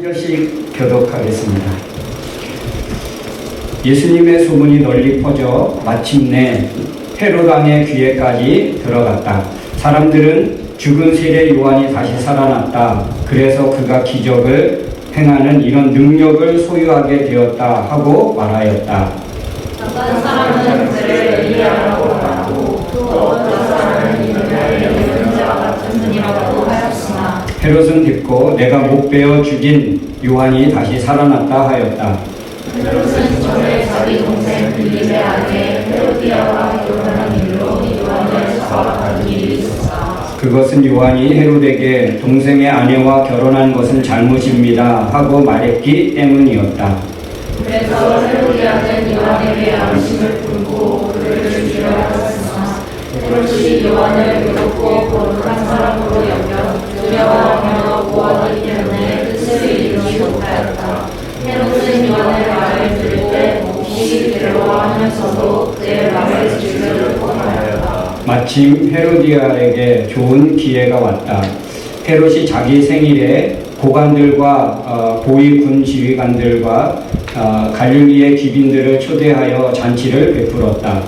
절씩 교독하겠습니다. 예수님의 소문이 널리 퍼져 마침내 헤롯 왕의 귀에까지 들어갔다. 사람들은 죽은 세례 요한이 다시 살아났다. 그래서 그가 기적을 행하는 이런 능력을 소유하게 되었다 하고 말하였다. 어떤 사람은 그를 엘리야라고 말하고 또 어떤 사람은 이르되 예언자와 같은 분이라고 하였으나 헤롯은 듣고 내가 못 베어 죽인 요한이 다시 살아났다 하였다. 헤롯은 전에 자기 동생 빌립의 아내 헤로디아와 결혼한 일로 요한을 잡아간 일이 있었다. 그것은 요한이 헤롯에게 동생의 아내와 결혼한 것은 잘못입니다 하고 말했기 때문이었다. 그래서 헤로디아는 요한에게 암심을 품고 그를 죽이려 하였으나 헤롯이 요한을 괴롭고 거룩한 사람으로 여겨 두려워하며 보았기 때문에 뜻을 이루지 못하였다. 헤롯은 요한의 말을 들을 때 몹시 괴로워하면서도 그의 말을 지키려고 하였다. 마침 헤로디아에게 좋은 기회가 왔다. 헤롯이 자기 생일에 고관들과 고위군 지휘관들과 갈릴리의 귀빈들을 초대하여 잔치를 베풀었다.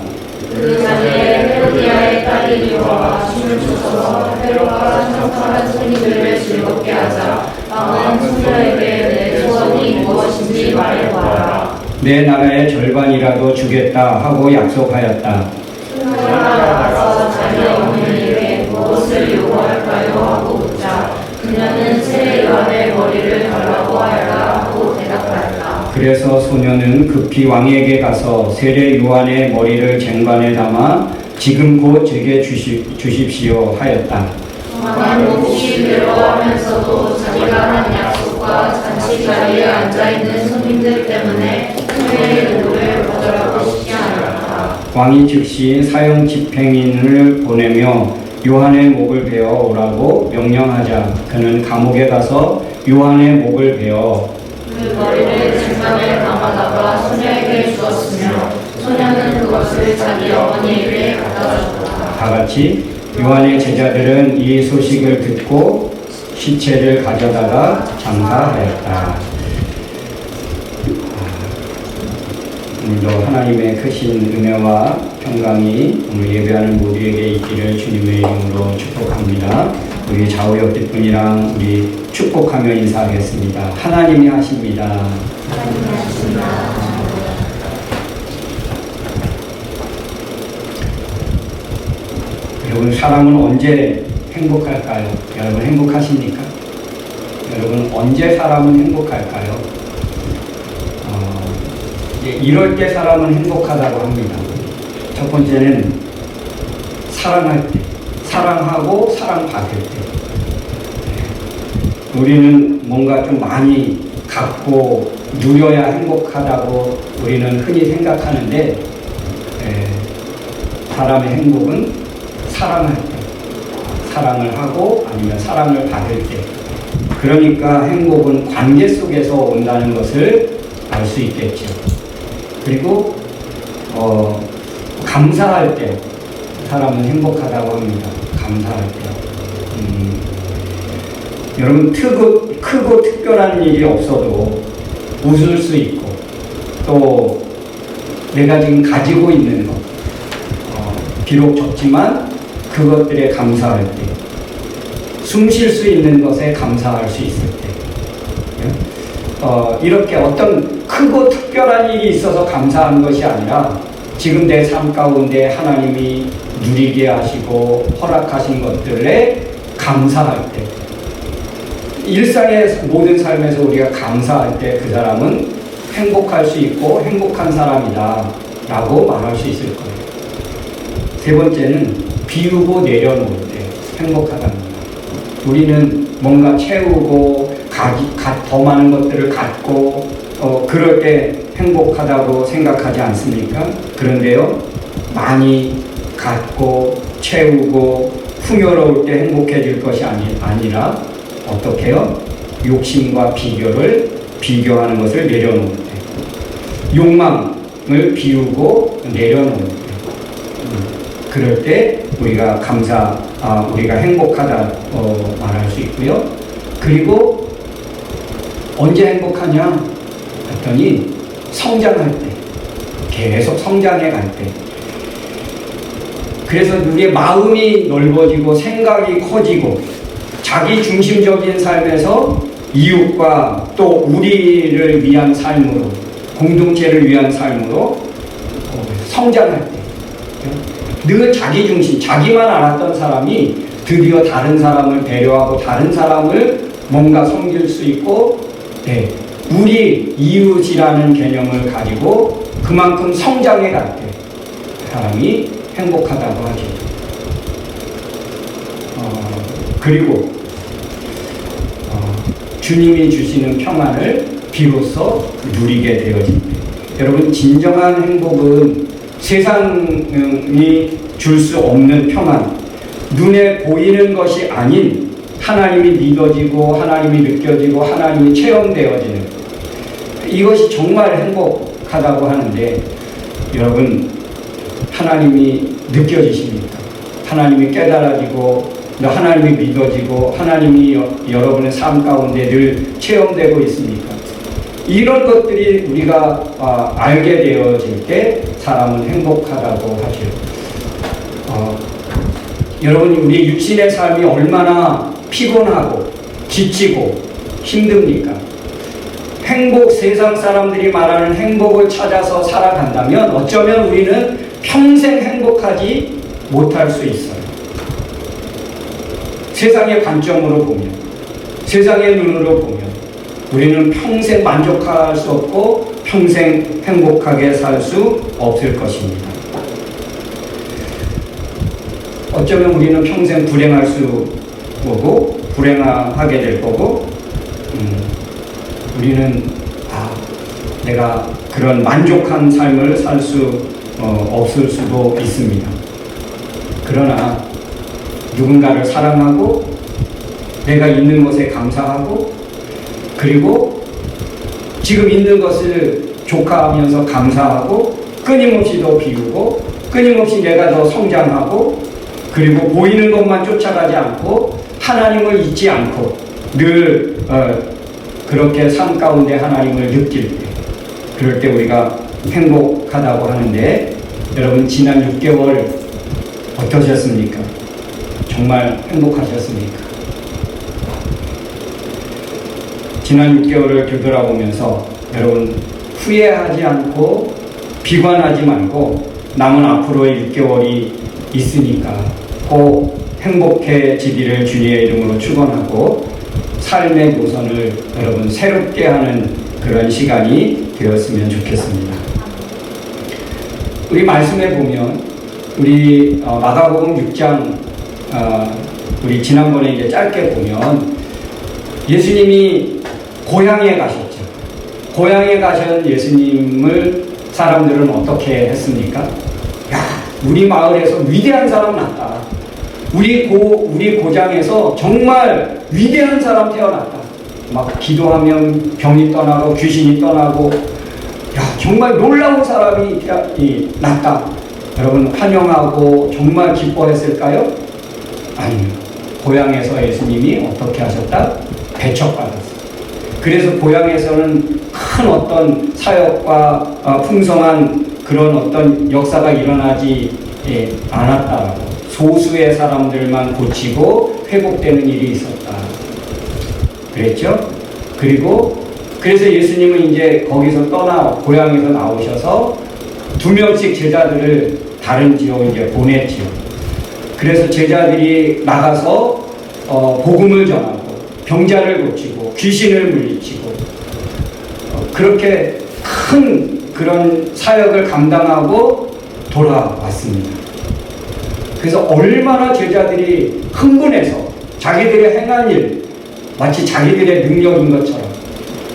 그 자리에 헤로디아의 딸이 들어와 춤을 춰서 헤롯과 참석한 손님들을 즐겁게 하자 왕은 소녀에게 내 소원이 무엇인지 말해보아라. 내 나라의 절반이라도 주겠다 하고 약속하였다. 소녀가 나가서 자기 어머니에게 무엇을 요구할까요? 하고 묻자 그녀는 세례 요한의 머리를 달라고 하여라 하고 대답하였다. 그래서 소녀는 급히 왕에게 가서 세례 요한의 머리를 쟁반에 담아 지금 곧 제게 주십시오 하였다. 왕은 몹시 괴로워하면서도 자기가 한 약속과 잔치 자리에 앉아있는 손님들 때문에 소녀의 요구를 거절하고 싶지 않았다. 왕이 즉시 사형 집행인을 보내며 요한의 목을 베어 오라고 명령하자 그는 감옥에 가서 요한의 목을 베어 그 머리를 쟁반에 담아다가 소녀에게 주었으며 소녀는 그것을 자기 어머니에게 갖다 줬다. 다 같이 요한의 제자들은 이 소식을 듣고 시체를 가져다가 장사하였다. 오늘도 하나님의 크신 은혜와 평강이 오늘 예배하는 모두에게 있기를 주님의 이름으로 축복합니다. 우리 좌우옆 분이랑 우리 축복하며 인사하겠습니다. 하나님이 하십니다. 여러분, 사람은 언제 행복할까요? 여러분 행복하십니까? 여러분 언제 사람은 행복할까요? 이럴 때 사람은 행복하다고 합니다. 첫 번째는 사랑할 때, 사랑하고 사랑받을 때. 우리는 뭔가 좀 많이 갖고 누려야 행복하다고 우리는 흔히 생각하는데 사람의 행복은 사랑할 때, 사랑을 하고 아니면 사랑을 받을 때. 그러니까 행복은 관계 속에서 온다는 것을 알 수 있겠죠. 그리고 감사할 때 사람은 행복하다고 합니다. 감사할 때. 여러분 크고 특별한 일이 없어도 웃을 수 있고 또 내가 지금 가지고 있는 것 비록 적지만 그것들에 감사할 때, 숨 쉴 수 있는 것에 감사할 수 있을 때, 이렇게 어떤 크고 특별한 일이 있어서 감사한 것이 아니라 지금 내 삶 가운데 하나님이 누리게 하시고 허락하신 것들에 감사할 때, 일상의 모든 삶에서 우리가 감사할 때 그 사람은 행복할 수 있고 행복한 사람이다 라고 말할 수 있을 거예요. 세 번째는 비우고 내려놓을 때 행복하답니다. 우리는 뭔가 채우고 더 많은 것들을 갖고 그럴 때 행복하다고 생각하지 않습니까? 그런데요, 많이 갖고 채우고 풍요로울 때 행복해질 것이 아니라 어떻게요? 욕심과 비교하는 것을 내려놓을 때, 욕망을 비우고 내려놓을 때, 그럴 때 우리가 우리가 행복하다 말할 수 있고요. 그리고 언제 행복하냐? 했더니 성장할 때, 계속 성장해 갈 때. 그래서 우리의 마음이 넓어지고 생각이 커지고 자기 중심적인 삶에서 이웃과 또 우리를 위한 삶으로, 공동체를 위한 삶으로 성장할 때, 늘 자기 중심, 자기만 알았던 사람이 드디어 다른 사람을 배려하고 다른 사람을 뭔가 섬길 수 있고, 네, 우리 이웃이라는 개념을 가지고 그만큼 성장해 갈 때 사람이 행복하다고 하죠. 그리고 주님이 주시는 평안을 비로소 누리게 되어질 때, 여러분, 진정한 행복은 세상이 줄 수 없는 평안, 눈에 보이는 것이 아닌 하나님이 믿어지고 하나님이 느껴지고 하나님이 체험되어지는, 이것이 정말 행복하다고 하는데, 여러분, 하나님이 느껴지십니까? 하나님이 깨달아지고 하나님이 믿어지고 하나님이 여러분의 삶 가운데 늘 체험되고 있습니까? 이런 것들이 우리가 알게 되어질 때 사람은 행복하다고 하죠. 여러분, 우리 육신의 삶이 얼마나 피곤하고 지치고 힘듭니까? 행복, 세상 사람들이 말하는 행복을 찾아서 살아간다면 어쩌면 우리는 평생 행복하지 못할 수 있어요. 세상의 관점으로 보면, 세상의 눈으로 보면 우리는 평생 만족할 수 없고 평생 행복하게 살 수 없을 것입니다. 어쩌면 우리는 평생 불행할 수 없고 불행하게 될 거고, 우리는 내가 그런 만족한 삶을 살 수 없을 수도 있습니다. 그러나 누군가를 사랑하고 내가 있는 것에 감사하고 그리고 지금 있는 것을 족하면서 감사하고 끊임없이 더 비우고 끊임없이 내가 더 성장하고 그리고 보이는 것만 쫓아가지 않고 하나님을 잊지 않고 늘 그렇게 삶 가운데 하나님을 느낄 때, 그럴 때 우리가 행복하다고 하는데, 여러분, 지난 6개월 어떠셨습니까? 정말 행복하셨습니까? 지난 6개월을 되돌아보면서 여러분, 후회하지 않고 비관하지 말고 남은 앞으로의 6개월이 있으니까 꼭 행복해지기를 주님의 이름으로 축원하고 삶의 노선을 여러분 새롭게 하는 그런 시간이 되었으면 좋겠습니다. 우리 말씀에 보면 우리 마가복음 6장 우리 지난번에 이제 짧게 보면 예수님이 고향에 가셨죠. 고향에 가신 예수님을 사람들은 어떻게 했습니까? 야, 우리 마을에서 위대한 사람 났다. 우리 고장에서 정말 위대한 사람 태어났다. 막 기도하면 병이 떠나고 귀신이 떠나고, 야, 정말 놀라운 사람이 났다. 여러분, 환영하고 정말 기뻐했을까요? 아니요. 고향에서 예수님이 어떻게 하셨다? 배척받았어요. 그래서 고향에서는 큰 어떤 사역과 풍성한 그런 어떤 역사가 일어나지 않았다라고, 소수의 사람들만 고치고 회복되는 일이 있었다 그랬죠. 그리고 그래서 예수님은 이제 거기서 고향에서 나오셔서 2명씩 제자들을 다른 지역에 이제 보냈지요. 그래서 제자들이 나가서 복음을 전하고 병자를 고치고 귀신을 물리치고 그렇게 큰 그런 사역을 감당하고 돌아왔습니다. 그래서 얼마나 제자들이 흥분해서 자기들의 행한 일, 마치 자기들의 능력인 것처럼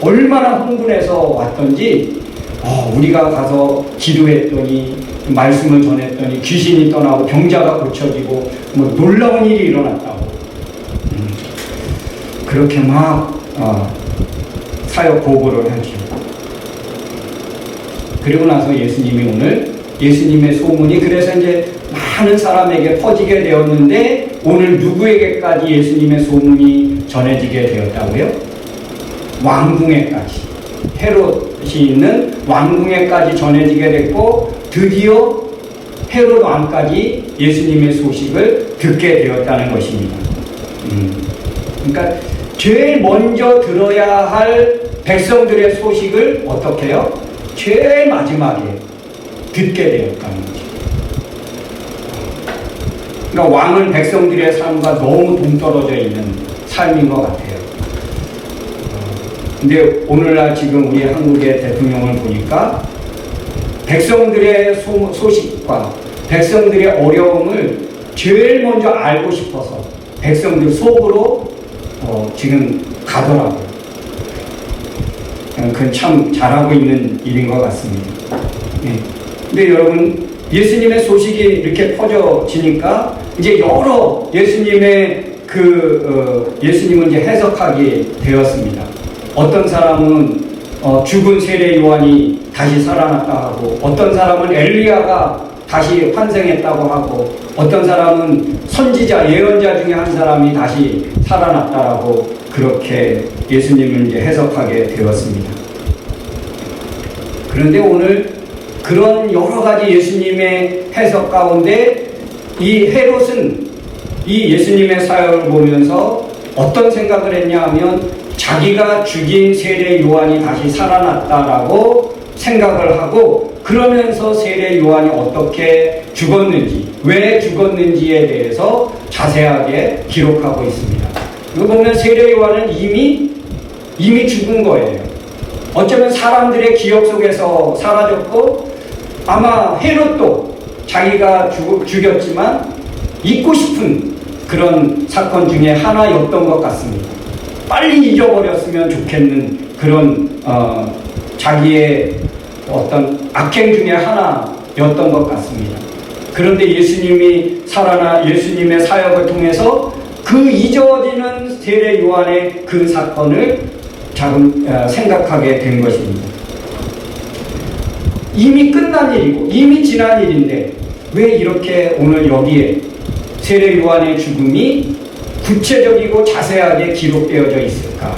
얼마나 흥분해서 왔던지, 우리가 가서 기도했더니 말씀을 전했더니 귀신이 떠나고 병자가 고쳐지고 뭐 놀라운 일이 일어났다고 그렇게 막 사역 보고를 하죠. 그리고 나서 예수님이 오늘 예수님의 소문이 그래서 이제 많은 사람에게 퍼지게 되었는데, 오늘 누구에게까지 예수님의 소문이 전해지게 되었다고요? 왕궁에까지, 헤롯이 있는 왕궁에까지 전해지게 됐고, 드디어 헤롯 왕까지 예수님의 소식을 듣게 되었다는 것입니다. 그러니까 제일 먼저 들어야 할 백성들의 소식을 어떻게 해요? 제일 마지막에 듣게 되었다는 거죠. 그러니까 왕은 백성들의 삶과 너무 동떨어져 있는 삶인 것 같아요. 근데 오늘날 지금 우리 한국의 대통령을 보니까 백성들의 소식과 백성들의 어려움을 제일 먼저 알고 싶어서 백성들 속으로 지금 가더라고요. 그건 참 잘하고 있는 일인 것 같습니다. 네. 근데 여러분, 예수님의 소식이 이렇게 퍼져지니까 이제 여러 예수님의 예수님을 이제 해석하게 되었습니다. 어떤 사람은 죽은 세례 요한이 다시 살아났다 하고, 어떤 사람은 엘리야가 다시 환생했다고 하고, 어떤 사람은 선지자, 예언자 중에 한 사람이 다시 살아났다라고 그렇게 예수님을 이제 해석하게 되었습니다. 그런데 오늘 그런 여러 가지 예수님의 해석 가운데 이 헤롯은 이 예수님의 사역을 보면서 어떤 생각을 했냐 하면, 자기가 죽인 세례 요한이 다시 살아났다라고 생각을 하고, 그러면서 세례 요한이 어떻게 죽었는지, 왜 죽었는지에 대해서 자세하게 기록하고 있습니다. 이거 보면 세례 요한은 이미 죽은 거예요. 어쩌면 사람들의 기억 속에서 사라졌고, 아마 헤롯도 자기가 죽였지만 잊고 싶은 그런 사건 중에 하나였던 것 같습니다. 빨리 잊어버렸으면 좋겠는 그런 자기의 어떤 악행 중에 하나였던 것 같습니다. 그런데 예수님이 예수님의 사역을 통해서 그 잊어지는 세례 요한의 그 사건을 생각하게 된 것입니다. 이미 끝난 일이고 이미 지난 일인데 왜 이렇게 오늘 여기에 세례 요한의 죽음이 구체적이고 자세하게 기록되어져 있을까?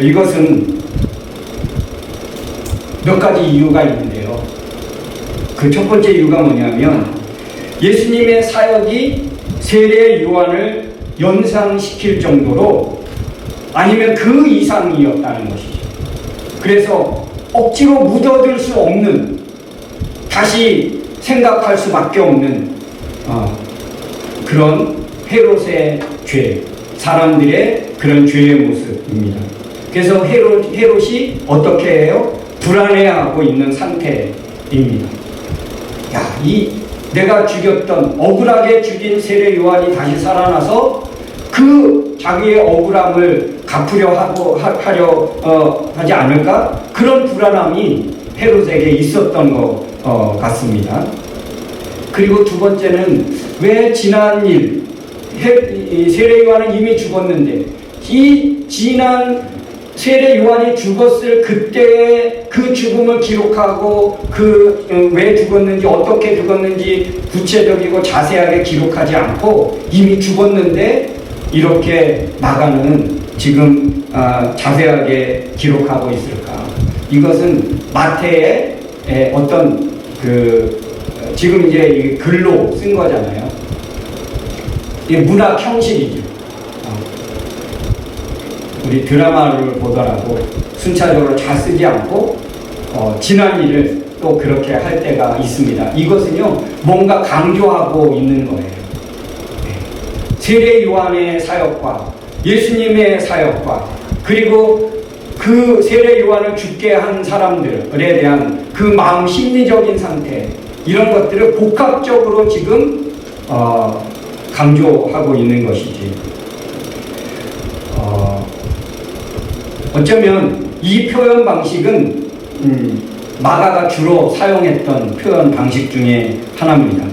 이것은 몇 가지 이유가 있는데요. 그 첫 번째 이유가 뭐냐면, 예수님의 사역이 세례 요한을 연상시킬 정도로, 아니면 그 이상이었다는 것이죠. 그래서 억지로 묻어둘 수 없는, 다시 생각할 수밖에 없는 그런 헤롯의 죄, 사람들의 그런 죄의 모습입니다. 그래서 헤롯이 어떻게 해요? 불안해하고 있는 상태입니다. 내가 죽였던, 억울하게 죽인 세례 요한이 다시 살아나서 그 자기의 억울함을 갚으려 하지 않을까? 그런 불안함이 헤롯에게 있었던 것 같습니다. 그리고 두 번째는, 왜 지난 일, 세례 요한은 이미 죽었는데 이 지난 세례 요한이 죽었을 그때의 그 죽음을 기록하고 왜 죽었는지, 어떻게 죽었는지 구체적이고 자세하게 기록하지 않고 이미 죽었는데 이렇게 나가는 지금 자세하게 기록하고 있을까? 이것은 마태의 어떤 지금 이제 이 글로 쓴 거잖아요. 이게 문학 형식이죠. 우리 드라마를 보더라도 순차적으로 잘 쓰지 않고 지난 일을 또 그렇게 할 때가 있습니다. 이것은요, 뭔가 강조하고 있는 거예요. 세례 요한의 사역과 예수님의 사역과, 그리고 그 세례 요한을 죽게 한 사람들에 대한 그 마음, 심리적인 상태, 이런 것들을 복합적으로 지금 강조하고 있는 것이지. 어쩌면 이 표현 방식은 마가가 주로 사용했던 표현 방식 중에 하나입니다.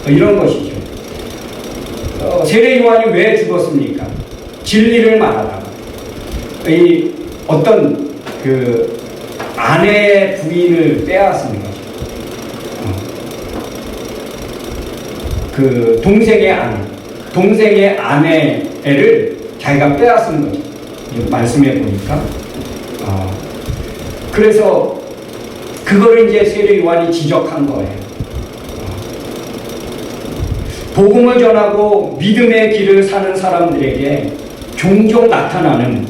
이런 것이죠. 세례 요한이 왜 죽었습니까? 진리를 말하다가 이 어떤 아내의 부인을 빼앗은 거죠. 동생의 아내를 자기가 빼앗은 거죠. 말씀해 보니까. 그래서 그거를 이제 세례 요한이 지적한 거예요. 복음을 전하고 믿음의 길을 사는 사람들에게 종종 나타나는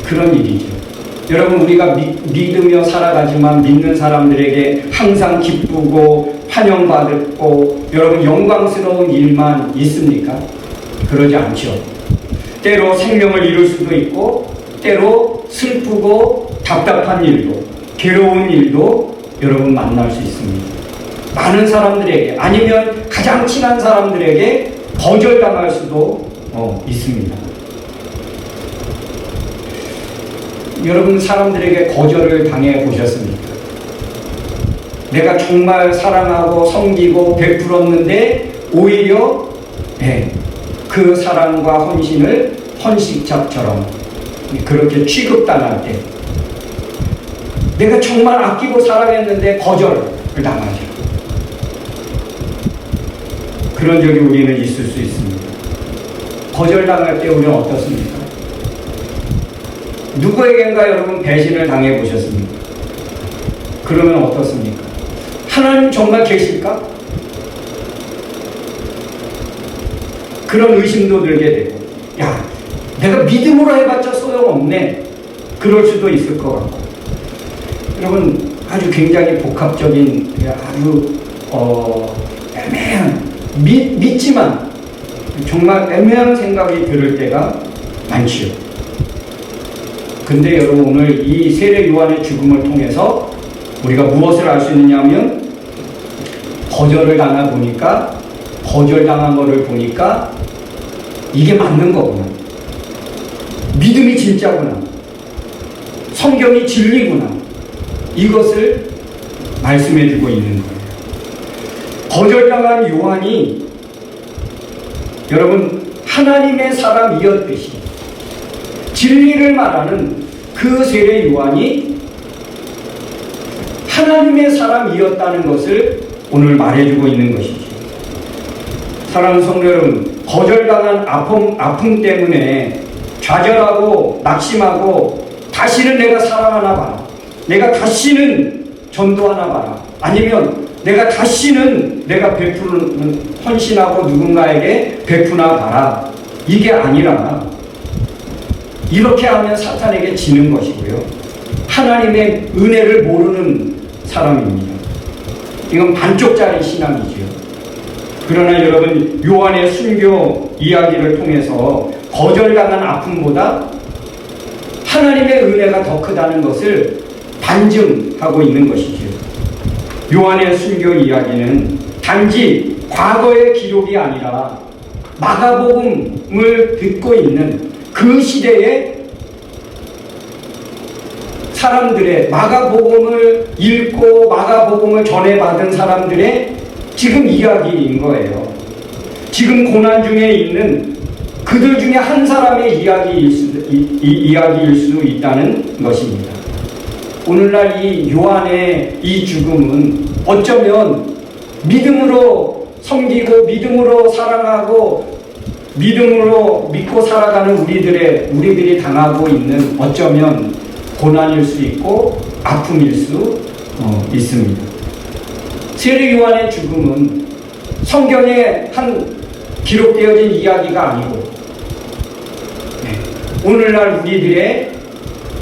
그런 일이죠. 여러분, 우리가 믿으며 살아가지만 믿는 사람들에게 항상 기쁘고 환영받고 여러분 영광스러운 일만 있습니까? 그러지 않죠. 때로 생명을 잃을 수도 있고 때로 슬프고 답답한 일도 괴로운 일도 여러분 만날 수 있습니다. 많은 사람들에게 아니면 가장 친한 사람들에게 거절당할 수도 있습니다. 여러분, 사람들에게 거절을 당해 보셨습니까? 내가 정말 사랑하고 섬기고 베풀었는데 오히려 그 사랑과 헌신을 헌신짝처럼 그렇게 취급당할 때 내가 정말 아끼고 사랑했는데 거절을 당하죠. 그런 적이 우리는 있을 수 있습니다. 거절당할 때 우리는 어떻습니까? 누구에겐가 여러분 배신을 당해 보셨습니까? 그러면 어떻습니까? 하나님 정말 계실까? 그런 의심도 들게 되고, 야, 내가 믿음으로 해봤자 소용없네. 그럴 수도 있을 것 같고. 여러분, 아주 굉장히 복합적인, 아주 애매한, 믿지만 정말 애매한 생각이 들을 때가 많지요. 근데 여러분, 오늘 이 세례 요한의 죽음을 통해서 우리가 무엇을 알 수 있느냐면, 거절을 거절당한 거를 보니까 이게 맞는 거구나. 믿음이 진짜구나. 성경이 진리구나. 이것을 말씀해 주고 있는 거예요. 거절당한 요한이 여러분 하나님의 사람이었듯이 진리를 말하는 그 세례 요한이 하나님의 사람이었다는 것을 오늘 말해주고 있는 것이죠. 사랑하는 성도 여러분, 거절당한 아픔 때문에 좌절하고 낙심하고 다시는 내가 사랑하나 봐라, 내가 다시는 전도하나 봐라, 아니면 내가 다시는 내가 베푸는 헌신하고 누군가에게 베푸나 봐라, 이게 아니라 이렇게 하면 사탄에게 지는 것이고요, 하나님의 은혜를 모르는 사람입니다. 이건 반쪽짜리 신앙이죠. 그러나 여러분, 요한의 순교 이야기를 통해서 거절당한 아픔보다 하나님의 은혜가 더 크다는 것을 반증하고 있는 것이죠. 요한의 순교 이야기는 단지 과거의 기록이 아니라 마가복음을 듣고 있는 그 시대의 사람들의, 마가복음을 읽고 마가복음을 전해받은 사람들의 지금 이야기인 거예요. 지금 고난 중에 있는 그들 중에 한 사람의 이야기일 수 있다는 것입니다. 오늘날 이 요한의 이 죽음은 어쩌면 믿음으로 섬기고 믿음으로 사랑하고 믿음으로 믿고 살아가는 우리들이 당하고 있는 어쩌면 고난일 수 있고 아픔일 수 있습니다. 세례 요한의 죽음은 성경에 한 기록되어진 이야기가 아니고 오늘날 우리들의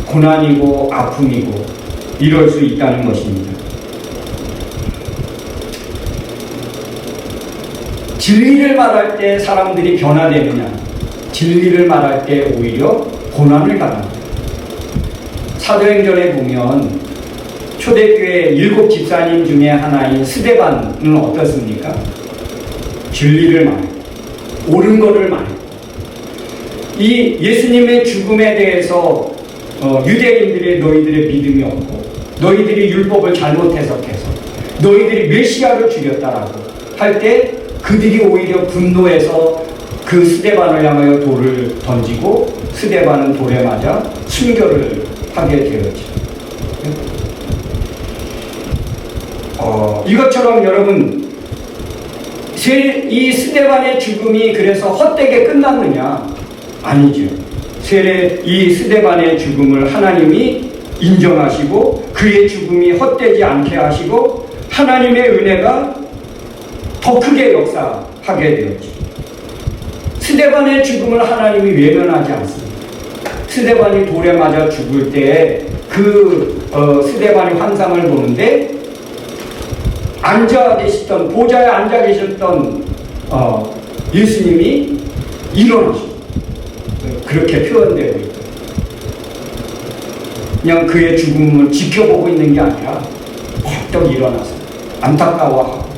고난이고 아픔이고 이럴 수 있다는 것입니다. 진리를 말할 때 사람들이 변화되느냐, 진리를 말할 때 오히려 고난을 당합니다. 사도행전에 보면 초대교회 7 집사님 중에 하나인 스데반은 어떻습니까? 진리를 말해요. 옳은 것을 말해요. 이 예수님의 죽음에 대해서 유대인들의 너희들의 믿음이 없고 너희들이 율법을 잘못 해석해서 너희들이 메시아를 죽였다라고 할 때 그들이 오히려 분노해서 그 스데반을 향하여 돌을 던지고 스데반은 돌에 맞아 순교를 하게 되었죠. 이것처럼 여러분, 이 스데반의 죽음이 그래서 헛되게 끝났느냐? 아니죠. 이 스데반의 죽음을 하나님이 인정하시고 그의 죽음이 헛되지 않게 하시고 하나님의 은혜가 더 크게 역사하게 되었죠. 스데반의 죽음을 하나님이 외면하지 않습니다. 스데반이 돌에 맞아 죽을 때에 스데반의 환상을 보는데 보좌에 앉아 계셨던 예수님이 일어나셨어요. 그렇게 표현되고 있다. 그냥 그의 죽음을 지켜보고 있는 게 아니라 벌떡 일어나서 안타까워하고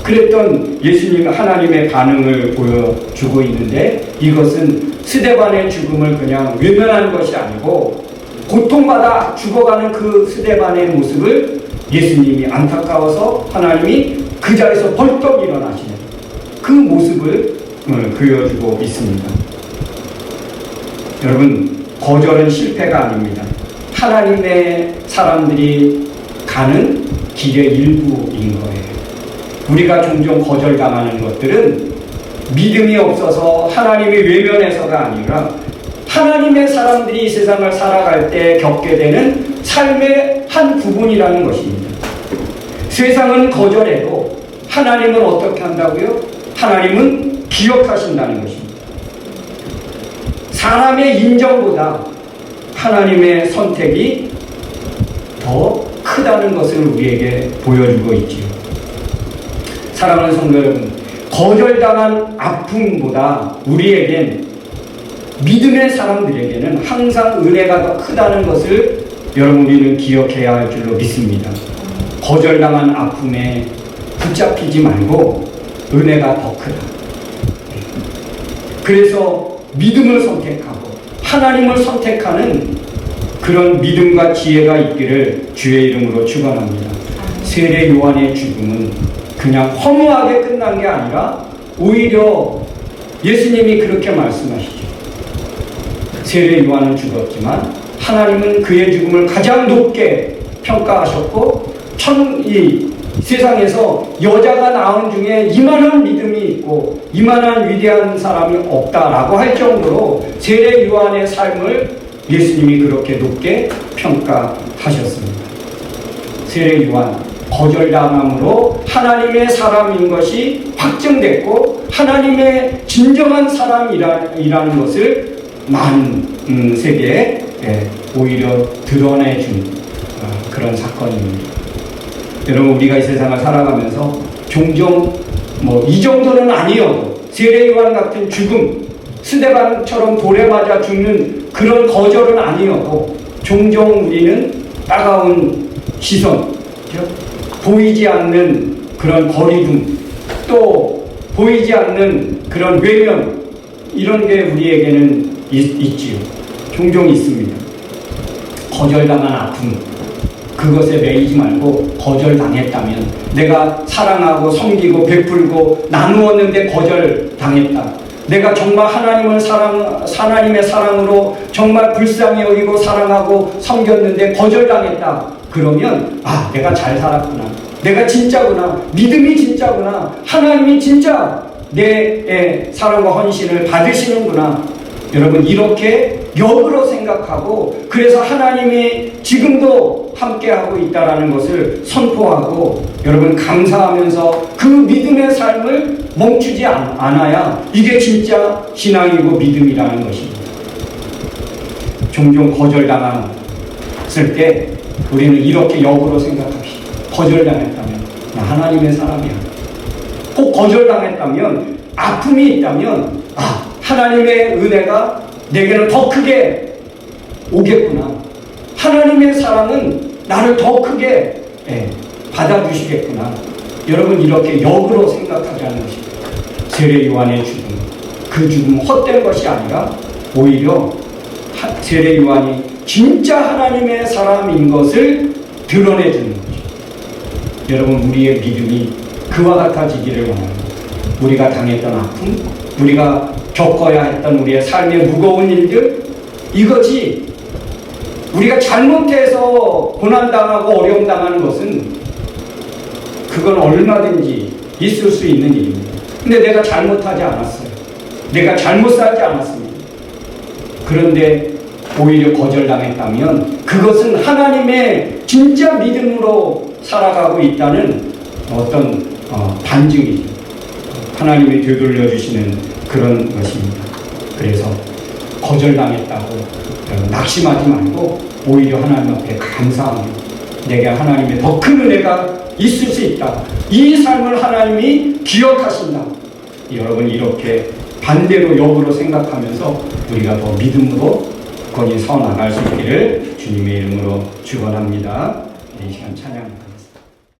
그랬던 예수님 하나님의 반응을 보여주고 있는데 이것은 스데반의 죽음을 그냥 외면한 것이 아니고 고통받아 죽어가는 그 스데반의 모습을 예수님이 안타까워서 하나님이 그 자리에서 벌떡 일어나시는 그 모습을 그려주고 있습니다. 여러분, 거절은 실패가 아닙니다. 하나님의 사람들이 가는 길의 일부인 거예요. 우리가 종종 거절당하는 것들은 믿음이 없어서 하나님이 외면해서가 아니라 하나님의 사람들이 이 세상을 살아갈 때 겪게 되는 삶의 한 부분이라는 것입니다. 세상은 거절해도 하나님은 어떻게 한다고요? 하나님은 기억하신다는 것입니다. 사람의 인정보다 하나님의 선택이 더 크다는 것을 우리에게 보여주고 있지요. 사랑하는 성도 여러분, 거절당한 아픔보다 우리에겐 믿음의 사람들에게는 항상 은혜가 더 크다는 것을 여러분 우리는 기억해야 할 줄로 믿습니다. 거절당한 아픔에 붙잡히지 말고 은혜가 더 크다. 그래서 믿음을 선택하고 하나님을 선택하는 그런 믿음과 지혜가 있기를 주의 이름으로 축원합니다. 세례 요한의 죽음은 그냥 허무하게 끝난 게 아니라 오히려 예수님이 그렇게 말씀하시죠. 세례 요한은 죽었지만 하나님은 그의 죽음을 가장 높게 평가하셨고 이 세상에서 여자가 낳은 중에 이만한 믿음이 있고 이만한 위대한 사람이 없다라고 할 정도로 세례 요한의 삶을 예수님이 그렇게 높게 평가하셨습니다. 세례 요한 거절당함으로 하나님의 사람인 것이 확증됐고 하나님의 진정한 사람이라는 것을 많은 세계에 오히려 드러내준 그런 사건입니다. 여러분, 우리가 이 세상을 살아가면서 종종 이 정도는 아니어도 세례 요한 같은 죽음, 스데반처럼 돌에 맞아 죽는 그런 거절은 아니어도 종종 우리는 따가운 시선, 보이지 않는 그런 거리둠, 또 보이지 않는 그런 외면, 이런 게 우리에게는 있지요. 종종 있습니다. 거절당한 아픔, 그것에 매이지 말고 거절당했다면 내가 사랑하고 섬기고 베풀고 나누었는데 거절당했다. 내가 정말 하나님의 사랑으로 정말 불쌍히 여기고 사랑하고 섬겼는데 거절당했다. 그러면 내가 잘 살았구나. 내가 진짜구나. 믿음이 진짜구나. 하나님이 진짜 내 사랑과 헌신을 받으시는구나. 여러분, 이렇게 역으로 생각하고 그래서 하나님이 지금도 함께하고 있다는 것을 선포하고 여러분 감사하면서 그 믿음의 삶을 멈추지 않아야 이게 진짜 신앙이고 믿음이라는 것입니다. 종종 거절당했을 때 우리는 이렇게 역으로 생각합시다. 거절당했다면 나 하나님의 사람이야. 꼭 거절당했다면 아픔이 있다면 하나님의 은혜가 내게는 더 크게 오겠구나. 하나님의 사랑은 나를 더 크게 받아주시겠구나. 여러분, 이렇게 역으로 생각하자는 것입니다. 세례 요한의 죽음, 그 죽음 헛된 것이 아니라 오히려 세례 요한이 진짜 하나님의 사람인 것을 드러내주는 거죠. 여러분, 우리의 믿음이 그와 같아지기를 원합니다. 우리가 당했던 아픔, 우리가 겪어야 했던 우리의 삶의 무거운 일들, 이것이 우리가 잘못해서 고난당하고 어려움당하는 것은 그건 얼마든지 있을 수 있는 일입니다. 근데 내가 잘못하지 않았어요. 내가 잘못 살지 않았습니다. 그런데 오히려 거절당했다면 그것은 하나님의 진짜 믿음으로 살아가고 있다는 어떤 반증이죠. 하나님이 되돌려 주시는 그런 것입니다. 그래서 거절당했다고 낙심하지 말고 오히려 하나님 앞에 감사하며 내게 하나님의 더 큰 은혜가 있을 수 있다. 이 삶을 하나님이 기억하신다. 여러분 이렇게 반대로 역으로 생각하면서 우리가 더 믿음으로 굳건히 서 나갈 수 있기를 주님의 이름으로 축원합니다. 이 시간 찬양합니다.